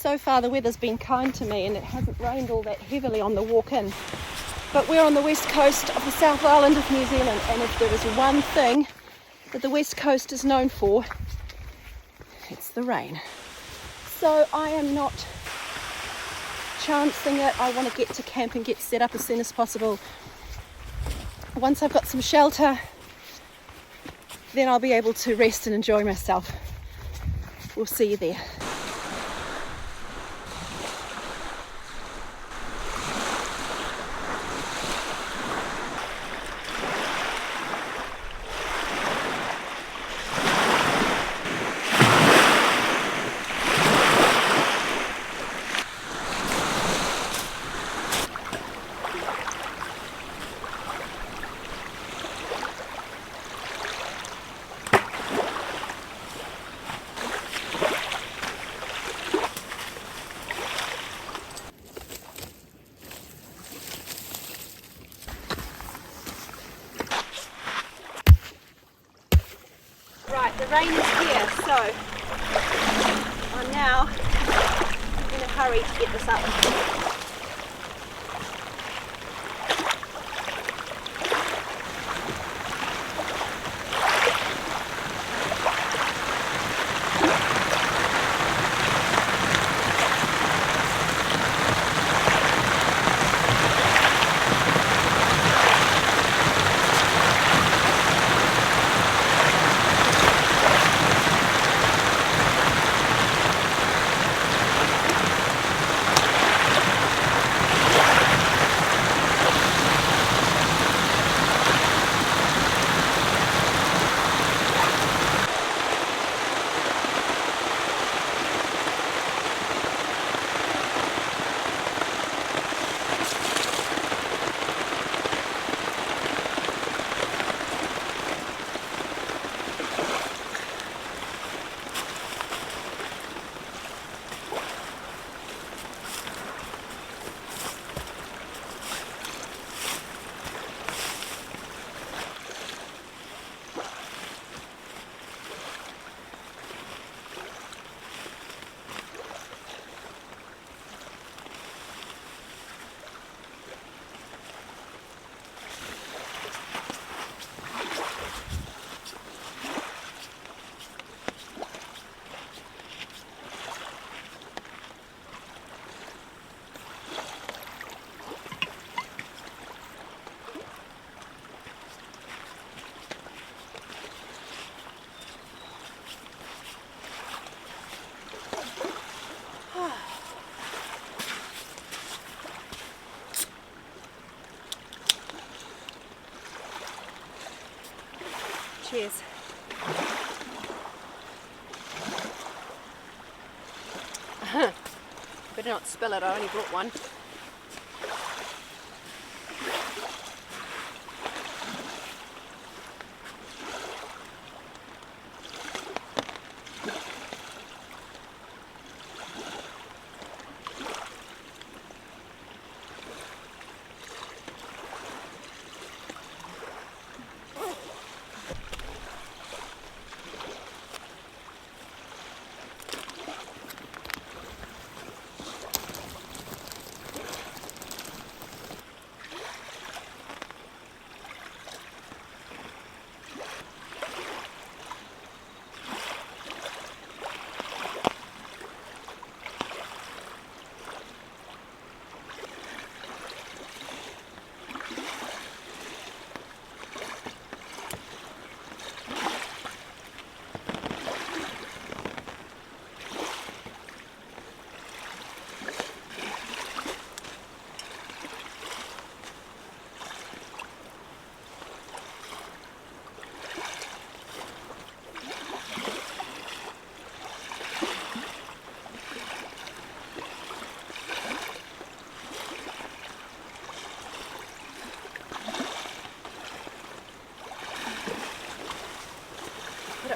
So far the weather's been kind to me and it hasn't rained all that heavily on the walk in. But we're on the west coast of the South Island of New Zealand, and if there is one thing that the west coast is known for, it's the rain. So I am not chancing it. I want to get to camp and get set up as soon as possible. Once I've got some shelter, then I'll be able to rest and enjoy myself. We'll see you there. Right, the rain is here, so I'm now in a hurry to get this up. Cheers. Better not spill it, I only brought one.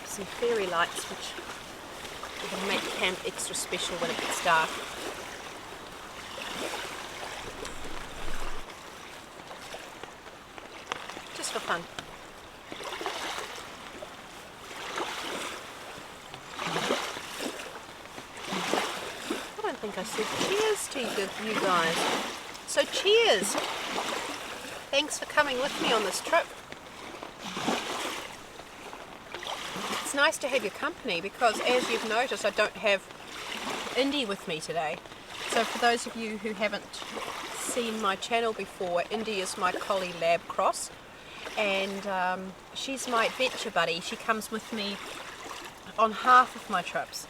Some fairy lights which are going to make camp extra special when it gets dark. Just for fun. I don't think I said cheers to you guys. So cheers! Thanks for coming with me on this trip. It's nice to have your company because, as you've noticed, I don't have Indi with me today. So for those of you who haven't seen my channel before, Indi is my collie lab cross, and she's my adventure buddy. She comes with me on half of my trips.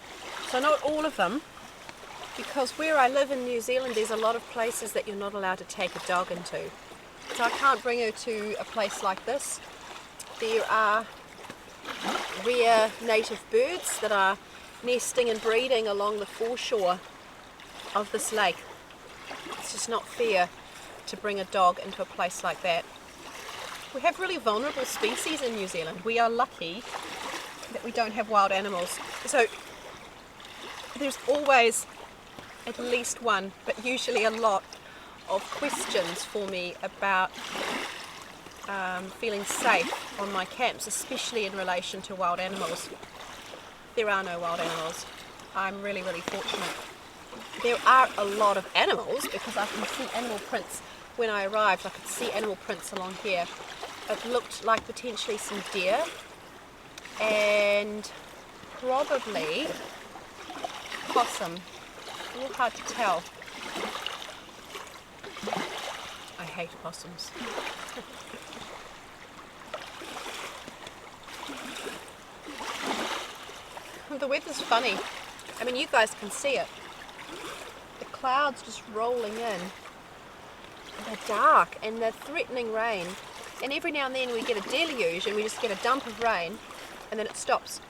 So not all of them, because where I live in New Zealand there's a lot of places that you're not allowed to take a dog into. So I can't bring her to a place like this. There are rare native birds that are nesting and breeding along the foreshore of this lake. It's just not fair to bring a dog into a place like that. We have really vulnerable species in New Zealand. We are lucky that we don't have wild animals. So there's always at least one, but usually a lot, of questions for me about feeling safe on my camps, especially in relation to wild animals. There are no wild animals. I'm really, really fortunate. There are a lot of animals because I can see animal prints. When I arrived, I could see animal prints along here. It looked like potentially some deer and probably possum. A little hard to tell. I hate possums. The weather's funny. I mean, you guys can see it. The clouds just rolling in. They're dark and they're threatening rain. And every now and then we get a deluge and we just get a dump of rain and then it stops.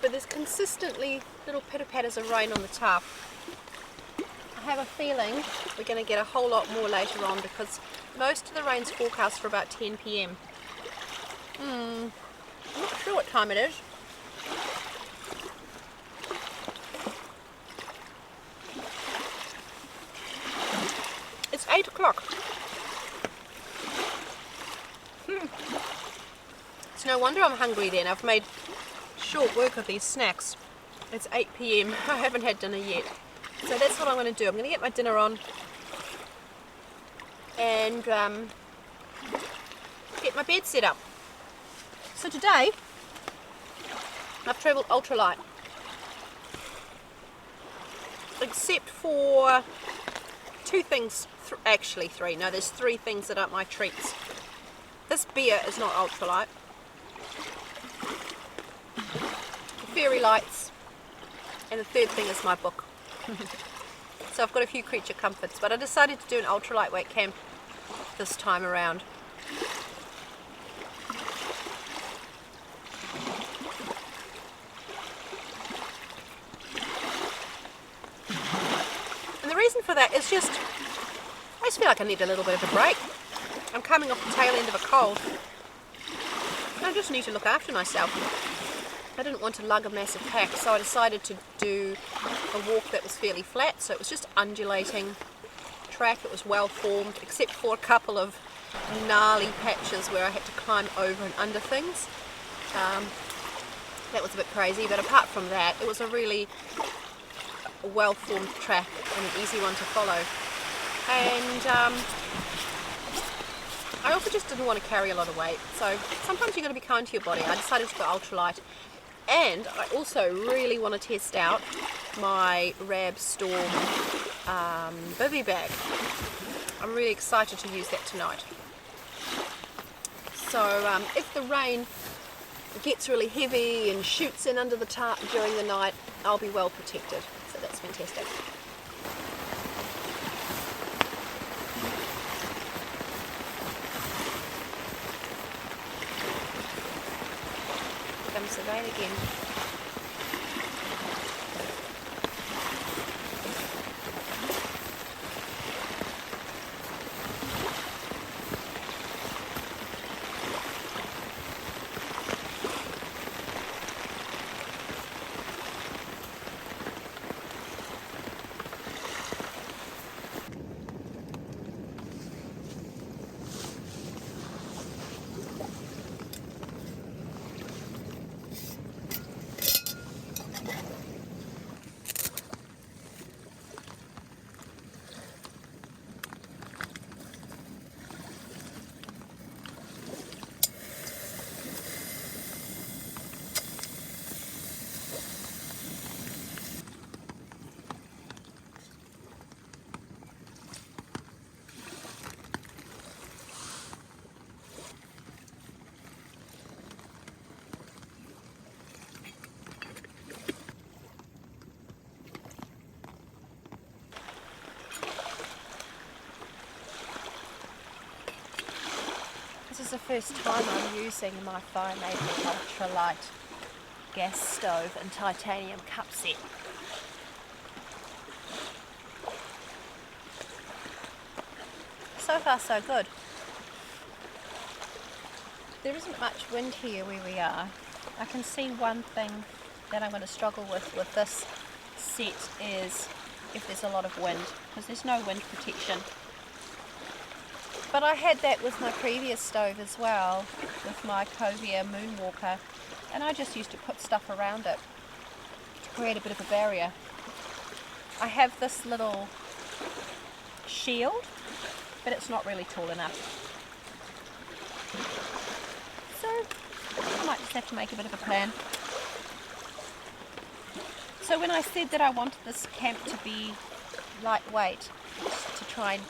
But there's consistently little pitter-patters of rain on the tarp. I have a feeling we're going to get a whole lot more later on because most of the rain's forecast for about 10 p.m. I'm not sure what time it is. It's 8 o'clock. It's no wonder I'm hungry then. I've made short work of these snacks. It's 8 p.m. I haven't had dinner yet. So that's what I'm going to do. I'm going to get my dinner on and get my bed set up. So today I've travelled ultralight, except for two things, actually three. No, there's three things that aren't my treats. This beer is not ultralight. The fairy lights, and the third thing is my book. So I've got a few creature comforts, but I decided to do an ultra lightweight camp this time around. And the reason for that is just, I just feel like I need a little bit of a break. I'm coming off the tail end of a cold. I just need to look after myself. I didn't want to lug a massive pack, so I decided to do a walk that was fairly flat, so it was just undulating track. It was well formed, except for a couple of gnarly patches where I had to climb over and under things. That was a bit crazy, but apart from that, it was a really well formed track and an easy one to follow. And I also just didn't want to carry a lot of weight, so sometimes you've got to be kind to your body. I decided to go ultralight. And I also really want to test out my Rab Storm Bivy bag. I'm really excited to use that tonight. So if the rain gets really heavy and shoots in under the tarp during the night, I'll be well protected. So that's fantastic. Comes the rain again. is the first time I'm using my Firemaple Ultralight gas stove and titanium cup set. So far so good. There isn't much wind here where we are. I can see one thing that I'm going to struggle with this set is if there's a lot of wind, because there's no wind protection. But I had that with my previous stove as well, with my Covia Moonwalker, and I just used to put stuff around it to create a bit of a barrier. I have this little shield, but it's not really tall enough. So I might just have to make a bit of a plan. So when I said that I wanted this camp to be lightweight, to try and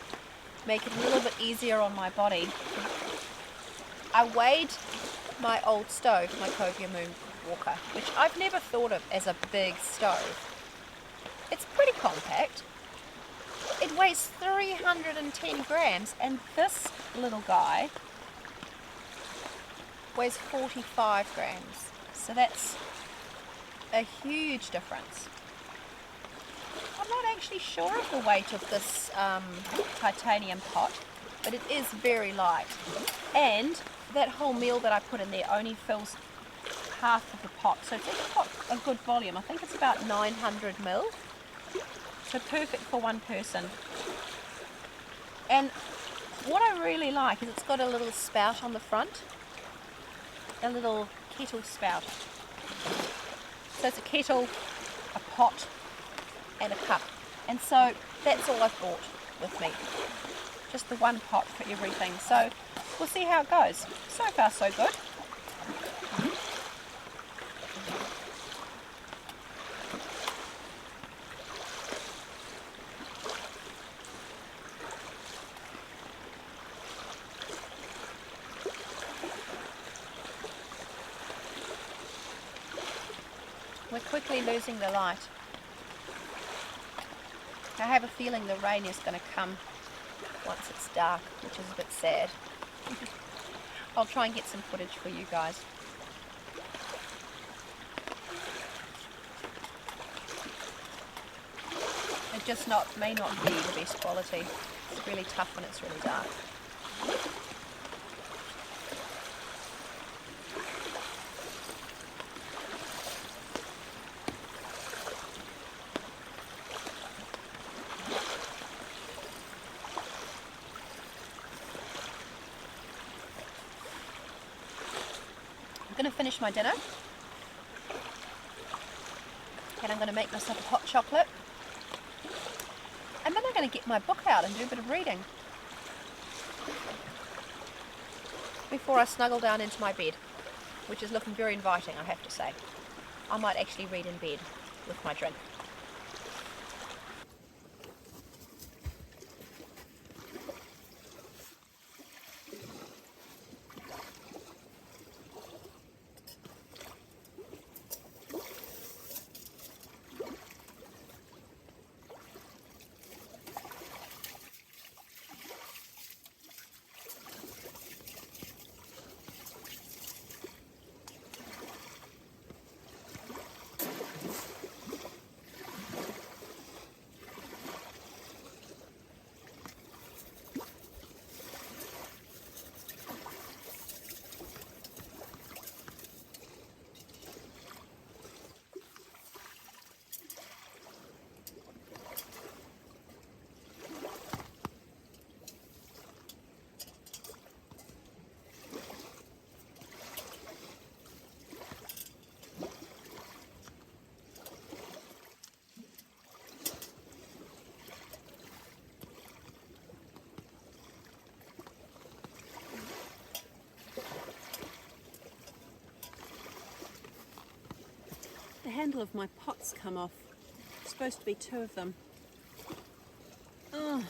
make it a little bit easier on my body, I weighed my old stove, my Covia Moonwalker, which I've never thought of as a big stove. It's pretty compact. It weighs 310 grams, and this little guy weighs 45 grams. So that's a huge difference. I'm not actually sure of the weight of this titanium pot, but it is very light. And that whole meal that I put in there only fills half of the pot. So it's got a good volume. I think it's about 900 mil. So perfect for one person. And what I really like is it's got a little spout on the front. A little kettle spout. So it's a kettle, a pot, and a cup. And so that's all I've bought with me. Just the one pot for everything. So we'll see how it goes. So far so good. We're quickly losing the light. I have a feeling the rain is going to come once it's dark, which is a bit sad. I'll try and get some footage for you guys. It just may not be the best quality. It's really tough when it's really dark. I'm going to finish my dinner, and I'm going to make myself a hot chocolate, and then I'm going to get my book out and do a bit of reading before I snuggle down into my bed, which is looking very inviting, I have to say. I might actually read in bed with my drink. The handle of my pot's come off. There's supposed to be two of them. Oh.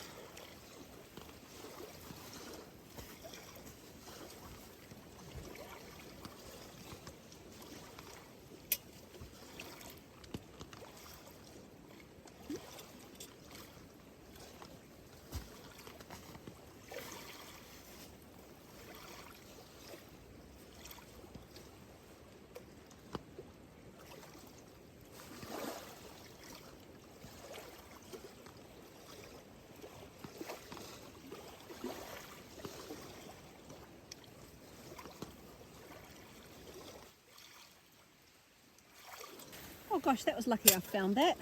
Oh gosh, that was lucky I found that.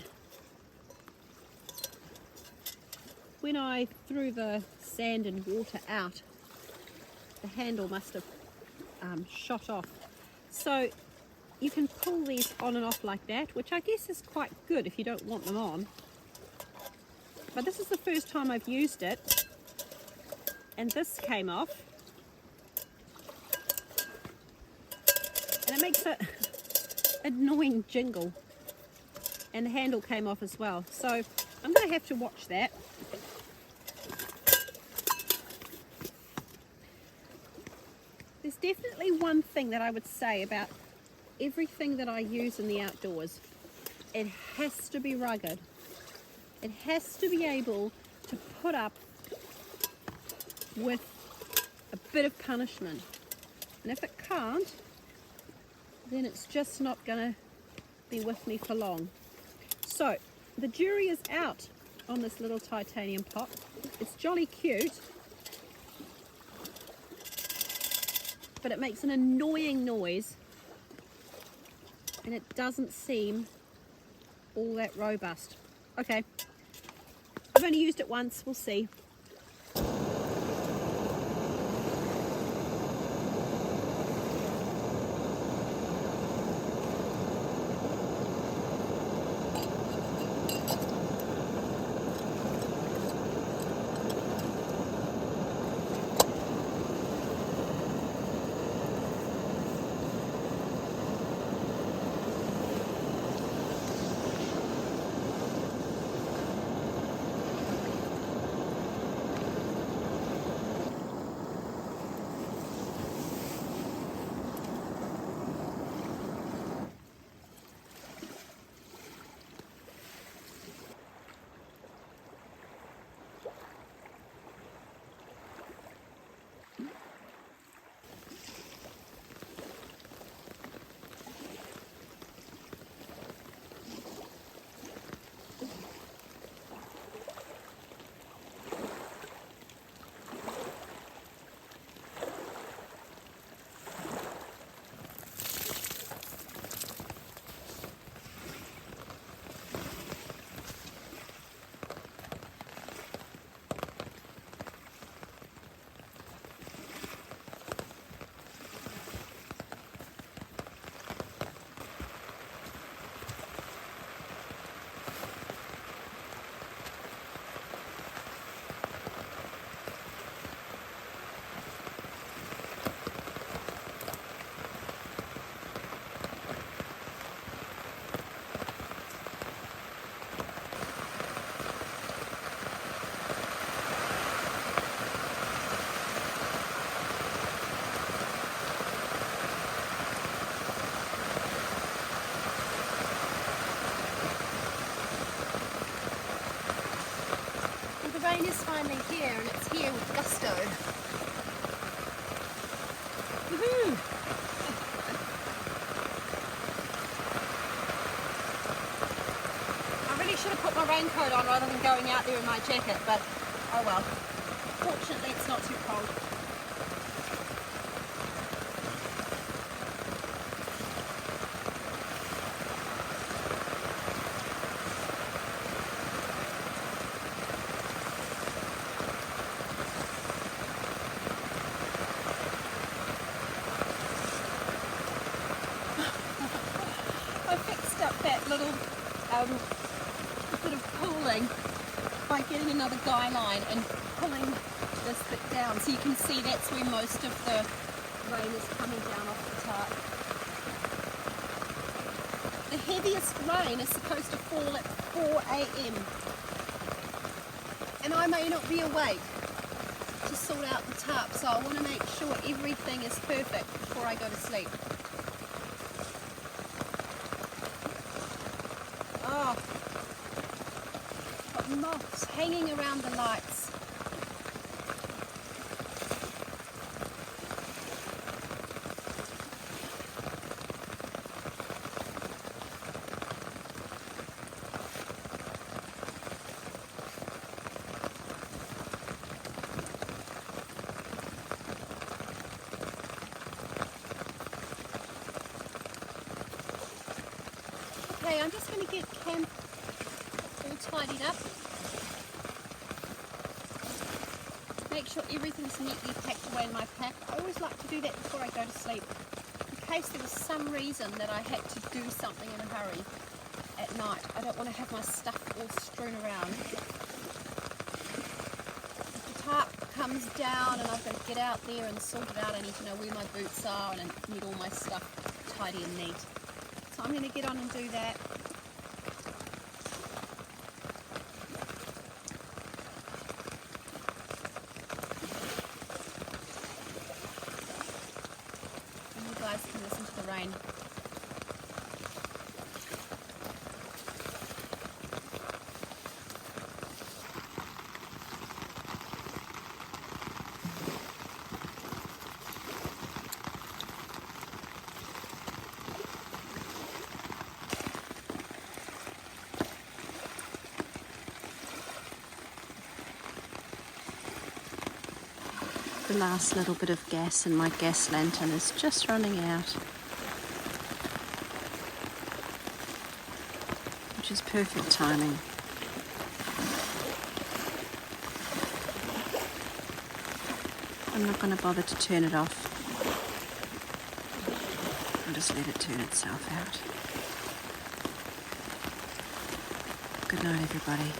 When I threw the sand and water out, the handle must have shot off. So you can pull these on and off like that, which I guess is quite good if you don't want them on. But this is the first time I've used it, and this came off. And it makes an annoying jingle. And the handle came off as well. So I'm going to have to watch that. There's definitely one thing that I would say about everything that I use in the outdoors. It has to be rugged. It has to be able to put up with a bit of punishment. And if it can't, then it's just not going to be with me for long. So the jury is out on this little titanium pot. It's jolly cute, but it makes an annoying noise and it doesn't seem all that robust. Okay, I've only used it once, we'll see. Rain is finally here, and it's here with gusto. Woohoo! I really should have put my raincoat on rather than going out there in my jacket, but oh well. Fortunately, it's not too cold. Little bit of pulling by getting another guy line and pulling this bit down, so you can see that's where most of the rain is coming down off the tarp. The heaviest rain is supposed to fall at 4 a.m. and I may not be awake to sort out the tarp, so I want to make sure everything is perfect before I go to sleep. Oh, got moths hanging around the lights. Okay, I'm just going to get camp all tidied up. Make sure everything's neatly packed away in my pack. I always like to do that before I go to sleep, in case there was some reason that I had to do something in a hurry at night. I don't want to have my stuff all strewn around. If the tarp comes down and I've got to get out there and sort it out, I need to know where my boots are and I need all my stuff tidy and neat. So I'm going to get on and do that. And you guys can listen to the rain. The last little bit of gas in my gas lantern is just running out, which is perfect timing. I'm not going to bother to turn it off. I'll just let it turn itself out. Good night, everybody.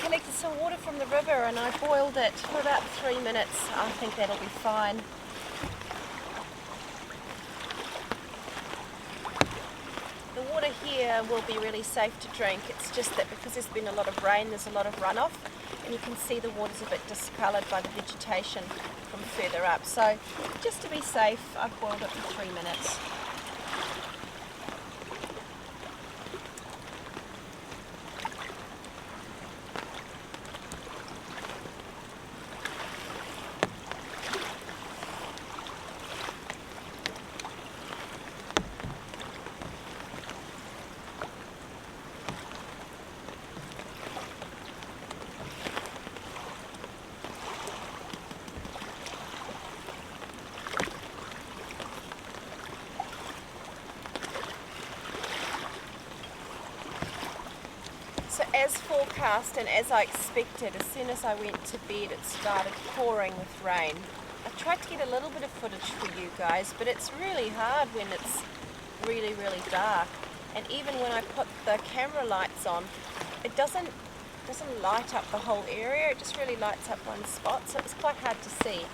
collected some water from the river and I boiled it for about 3 minutes. I think that'll be fine. The water here will be really safe to drink. It's just that because there's been a lot of rain, there's a lot of runoff, and you can see the water's a bit discoloured by the vegetation from further up. So just to be safe, I've boiled it for 3 minutes. So as forecast and as I expected, as soon as I went to bed it started pouring with rain. I tried to get a little bit of footage for you guys, but it's really hard when it's really, really dark. And even when I put the camera lights on, it doesn't light up the whole area, it just really lights up one spot, so it was quite hard to see.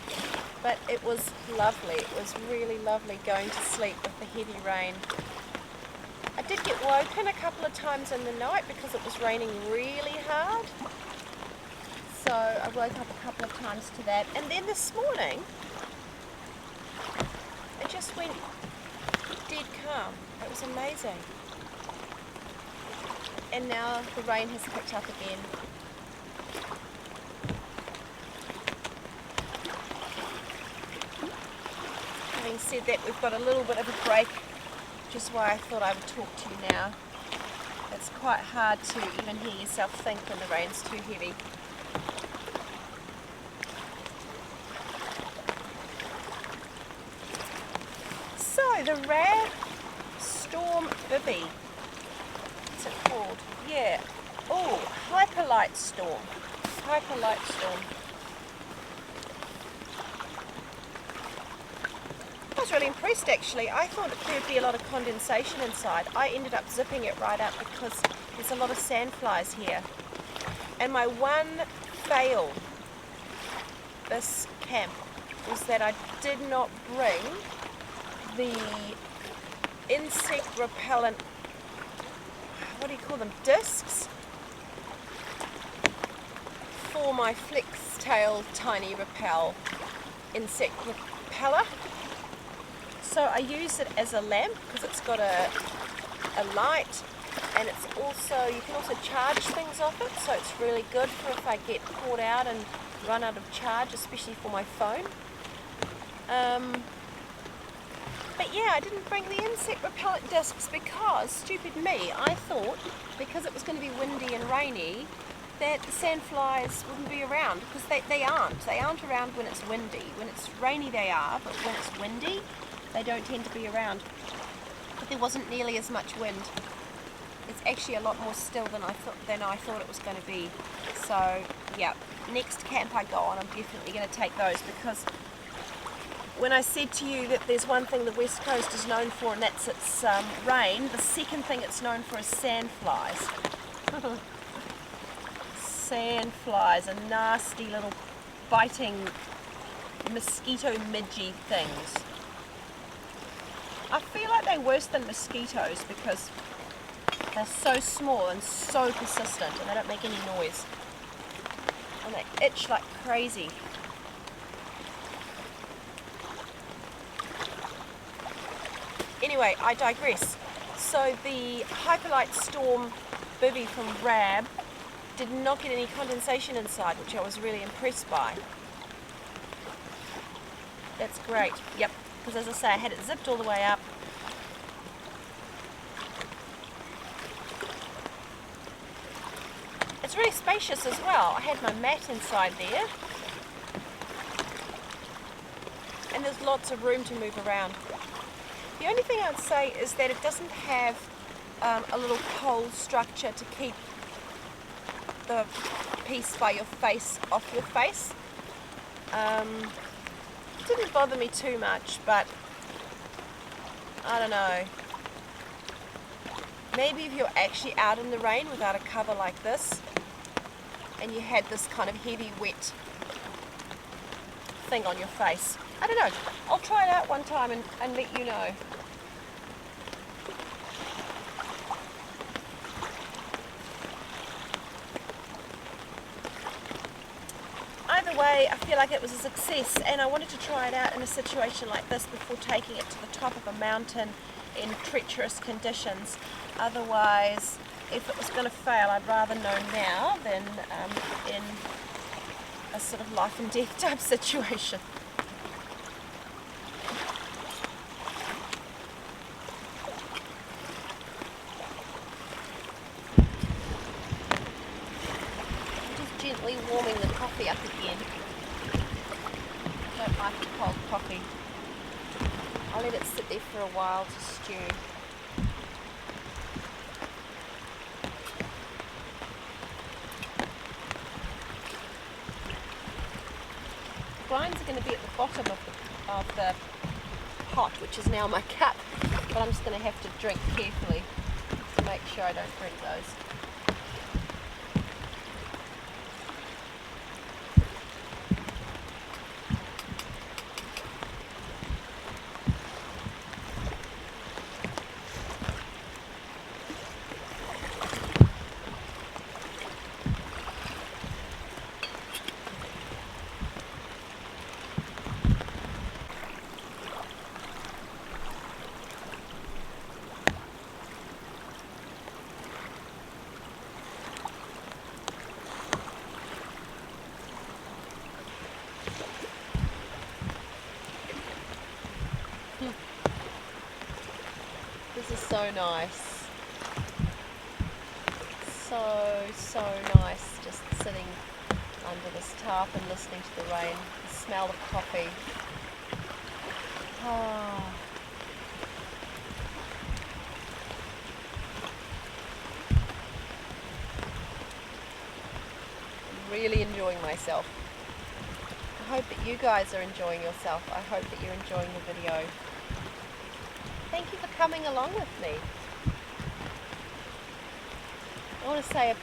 But it was lovely, it was really lovely going to sleep with the heavy rain. I did get woken a couple of times in the night because it was raining really hard. So I woke up a couple of times to that. And then this morning, it just went dead calm. It was amazing. And now the rain has picked up again. Having said that, we've got a little bit of a break, which is why I thought I would talk to you now. It's quite hard to even hear yourself think when the rain's too heavy. So the rare storm Bivy, what's it called? Yeah. Oh, hyperlight storm. Hyperlight storm. I was really impressed actually. I thought there'd be a lot of condensation inside. I ended up zipping it right up because there's a lot of sandflies here. And my one fail this camp was that I did not bring the insect repellent, what do you call them, discs for my flex tail tiny repel insect repeller. So I use it as a lamp because it's got a light, and it's also, you can also charge things off it, so it's really good for if I get caught out and run out of charge, especially for my phone. But yeah, I didn't bring the insect repellent discs because, stupid me, I thought because it was going to be windy and rainy that the sandflies wouldn't be around, because they aren't. They aren't around when it's windy. When it's rainy they are, but when it's windy they don't tend to be around. But there wasn't nearly as much wind. It's actually a lot more still than I thought it was going to be. So yeah, next camp I go on, I'm definitely going to take those, because when I said to you that there's one thing the West Coast is known for, and that's its rain, the second thing it's known for is sandflies. Sandflies are nasty little biting mosquito midgy things. I feel like they're worse than mosquitoes because they're so small and so persistent, and they don't make any noise. And they itch like crazy. Anyway, I digress. So the Hyperlight Storm Bivy from Rab did not get any condensation inside, which I was really impressed by. That's great. Yep, because as I say, I had it zipped all the way up. It's really spacious as well. I had my mat inside there. And there's lots of room to move around. The only thing I'd say is that it doesn't have a little pole structure to keep the piece by your face off your face. It didn't bother me too much, but I don't know. Maybe if you're actually out in the rain without a cover like this and you had this kind of heavy wet thing on your face. I don't know, I'll try it out one time and let you know. Either way, I feel like it was a success, and I wanted to try it out in a situation like this before taking it to the top of a mountain in treacherous conditions. Otherwise, if it was going to fail, I'd rather know now than in a sort of life and death type situation. Gently warming the coffee up again. I don't like the cold coffee. I'll let it sit there for a while to stew. The grinds are going to be at the bottom of the pot, which is now my cup, but I'm just going to have to drink carefully to make sure I don't drink those. This is so nice. So nice, just sitting under this tarp and listening to the rain, the smell of coffee. Ah. I'm really enjoying myself. I hope that you guys are enjoying yourself. I hope that you're enjoying the video. Thank you for coming along with me. I want to say a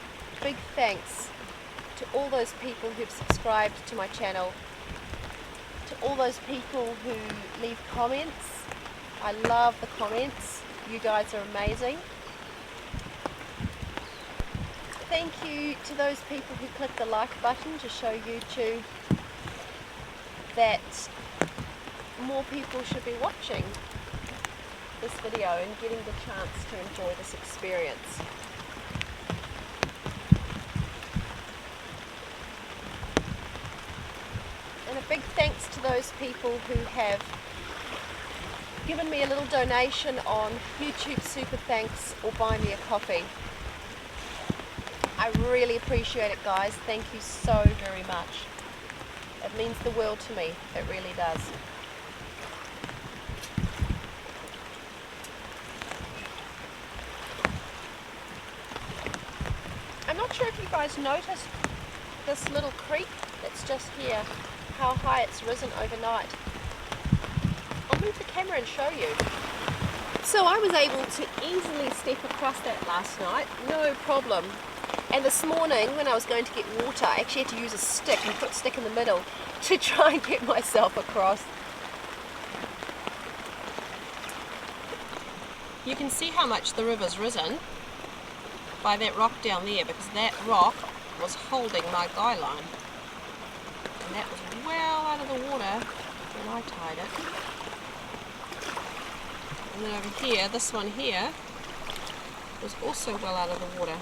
big thanks to all those people who've subscribed to my channel, to all those people who leave comments. I love the comments. You guys are amazing. Thank you to those people who click the like button to show YouTube that more people should be watching this video and getting the chance to enjoy this experience. And a big thanks to those people who have given me a little donation on YouTube Super Thanks or Buy Me a Coffee. I really appreciate it, guys. Thank you so very much. It means the world to me. It really does. I'm not sure if you guys noticed this little creek that's just here, how high it's risen overnight. I'll move the camera and show you. So I was able to easily step across that last night, no problem. And this morning when I was going to get water, I actually had to use a stick and put a stick in the middle to try and get myself across. You can see how much the river's risen by that rock down there, because that rock was holding my guy line. And that was well out of the water when I tied it. And then over here, this one here, was also well out of the water.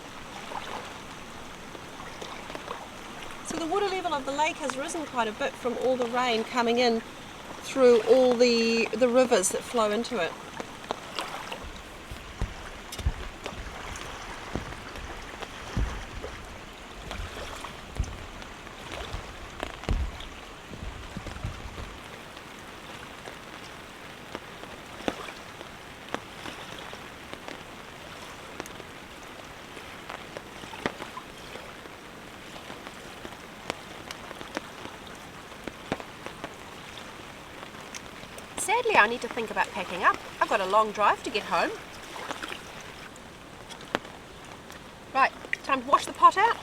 So the water level of the lake has risen quite a bit from all the rain coming in through all the rivers that flow into it. Sadly, I need to think about packing up. I've got a long drive to get home. Right, time to wash the pot out.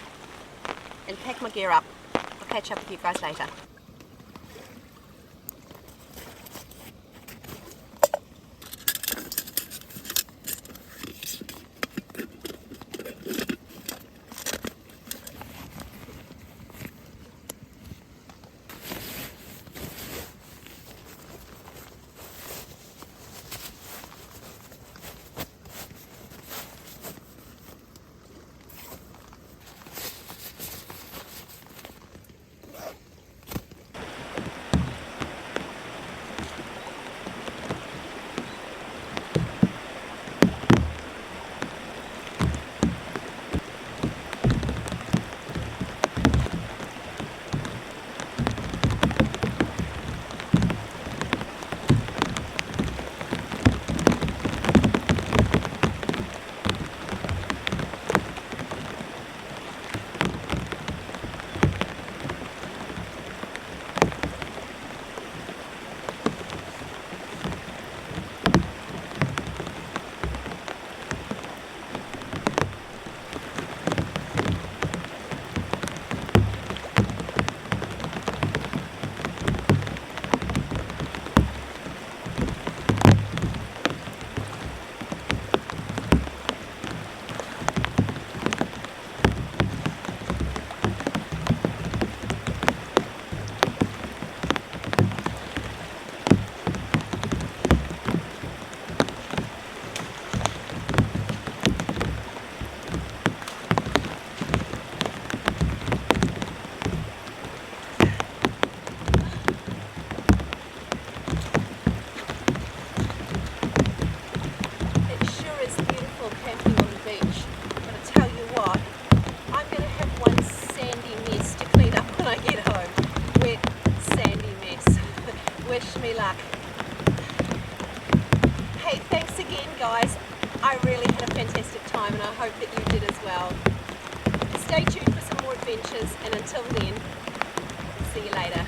and pack my gear up. I'll catch up with you guys later. Wish me luck. Hey, thanks again guys. I really had a fantastic time and I hope that you did as well. Stay tuned for some more adventures, and until then, see you later.